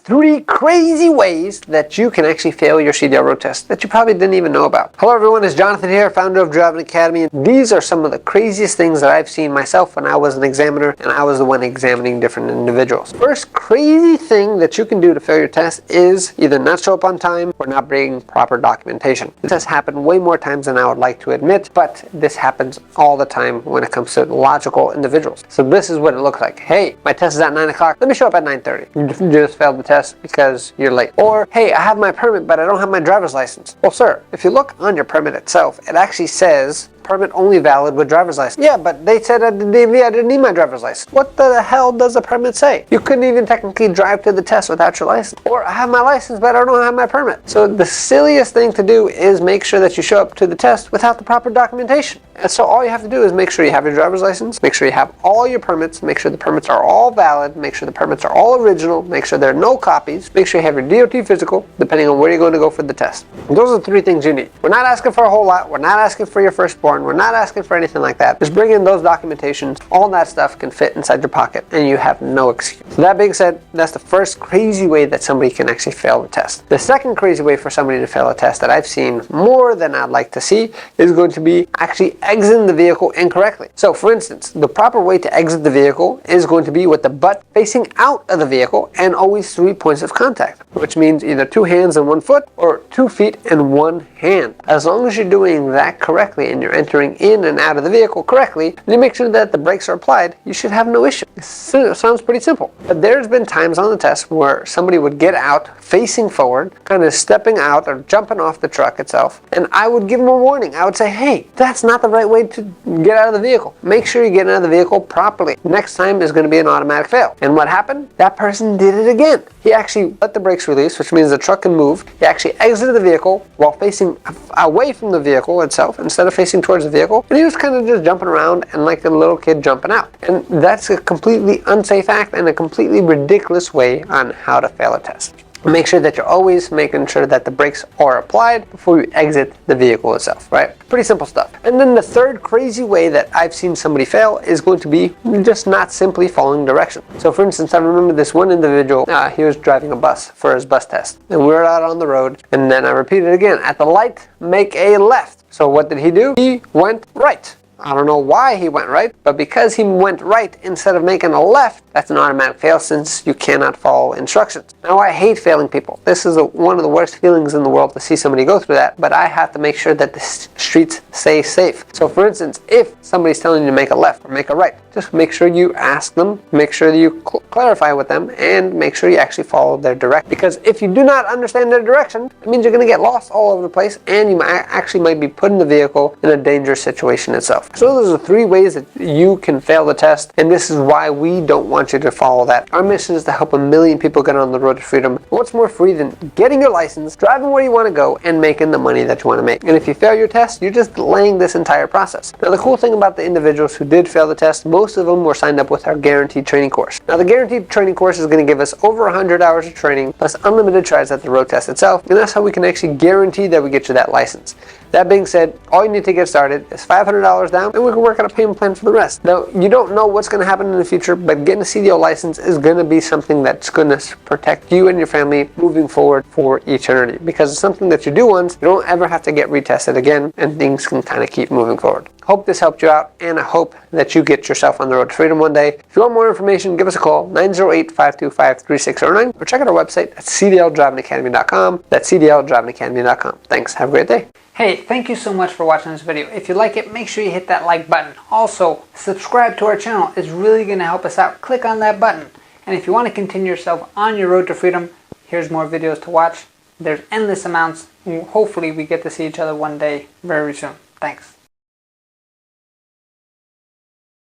3 crazy ways that you can actually fail your CDL road test that you probably didn't even know about. Hello everyone, it's Jonathan here, founder of Driving Academy, and these are some of the craziest things that I've seen myself when I was an examiner and I was the one examining different individuals. First crazy thing that you can do to fail your test is either not show up on time or not bring proper documentation. This has happened way more times than I would like to admit, but this happens all the time when it comes to logical individuals. So this is what it looks like. Hey, my test is at 9 o'clock, let me show up at 9:30. You just failed the test because you're late. Or, hey, I have my permit, but I don't have my driver's license. Well, sir, if you look on your permit itself, it actually says permit only valid with driver's license. Yeah, but they said at the DMV I didn't need my driver's license. What the hell does the permit say? You couldn't even technically drive to the test without your license. Or I have my license, but I don't have my permit. So the silliest thing to do is make sure that you show up to the test without the proper documentation. And so all you have to do is make sure you have your driver's license, make sure you have all your permits, make sure the permits are all valid, make sure the permits are all original, make sure there are no copies, make sure you have your DOT physical, depending on where you're going to go for the test. And those are the 3 things you need. We're not asking for a whole lot. We're not asking for your firstborn. We're not asking for anything like that. Just bring in those documentations. All that stuff can fit inside your pocket and you have no excuse. So that being said, that's the first crazy way that somebody can actually fail the test. The second crazy way for somebody to fail a test that I've seen more than I'd like to see is going to be actually exiting the vehicle incorrectly. So for instance, the proper way to exit the vehicle is going to be with the butt facing out of the vehicle and always 3 points of contact, which means either 2 hands and 1 foot or 2 feet and 1 hand. As long as you're doing that correctly and you're entering in and out of the vehicle correctly, and you make sure that the brakes are applied, you should have no issue. It sounds pretty simple. But there's been times on the test where somebody would get out facing forward, kind of stepping out or jumping off the truck itself, and I would give them a warning. I would say, hey, that's not the right way to get out of the vehicle. Make sure you get out of the vehicle properly. Next time is going to be an automatic fail. And what happened? That person did it again. He actually let the brakes release, which means the truck can move. He actually exited the vehicle while facing away from the vehicle itself instead of facing towards the vehicle, and he was kind of just jumping around and like a little kid jumping out. And that's a completely unsafe act and a completely ridiculous way on how to fail a test. Make sure that you're always making sure that the brakes are applied before you exit the vehicle itself, right? Pretty simple stuff. And then the third crazy way that I've seen somebody fail is going to be just not simply following directions. So for instance, I remember this one individual, he was driving a bus for his bus test. And we were out on the road, and then I repeated again, at the light, make a left. So what did he do? He went right. I don't know why he went right, but because he went right instead of making a left, that's an automatic fail since you cannot follow instructions. Now, I hate failing people. This is one of the worst feelings in the world to see somebody go through that, but I have to make sure that the streets stay safe. So for instance, if somebody's telling you to make a left or make a right, just make sure you ask them, make sure that you clarify with them, and make sure you actually follow their direction. Because if you do not understand their direction, it means you're going to get lost all over the place, and you actually might be putting the vehicle in a dangerous situation itself. So those are 3 ways that you can fail the test, and this is why we don't want you to follow that. Our mission is to help 1 million people get on the road to freedom. What's more free than getting your license, driving where you want to go, and making the money that you want to make? And if you fail your test, you're just delaying this entire process. Now, the cool thing about the individuals who did fail the test, most of them were signed up with our guaranteed training course. Now, the guaranteed training course is going to give us over 100 hours of training plus unlimited tries at the road test itself, and that's how we can actually guarantee that we get you that license. That being said, all you need to get started is $500 down, and we can work out a payment plan for the rest. Now, you don't know what's going to happen in the future, but getting a CDL license is going to be something that's going to protect you and your family moving forward for eternity. Because it's something that you do once, you don't ever have to get retested again, and things can kind of keep moving forward. Hope this helped you out, and I hope that you get yourself on the road to freedom one day. If you want more information, give us a call, 908-525-3609, or check out our website at cdldrivingacademy.com. That's cdldrivingacademy.com. Thanks. Have a great day. Hey, thank you so much for watching this video. If you like it, make sure you hit that like button. Also, subscribe to our channel. It's really going to help us out. Click on that button. And if you want to continue yourself on your road to freedom, here's more videos to watch. There's endless amounts. Hopefully we get to see each other one day very soon. Thanks.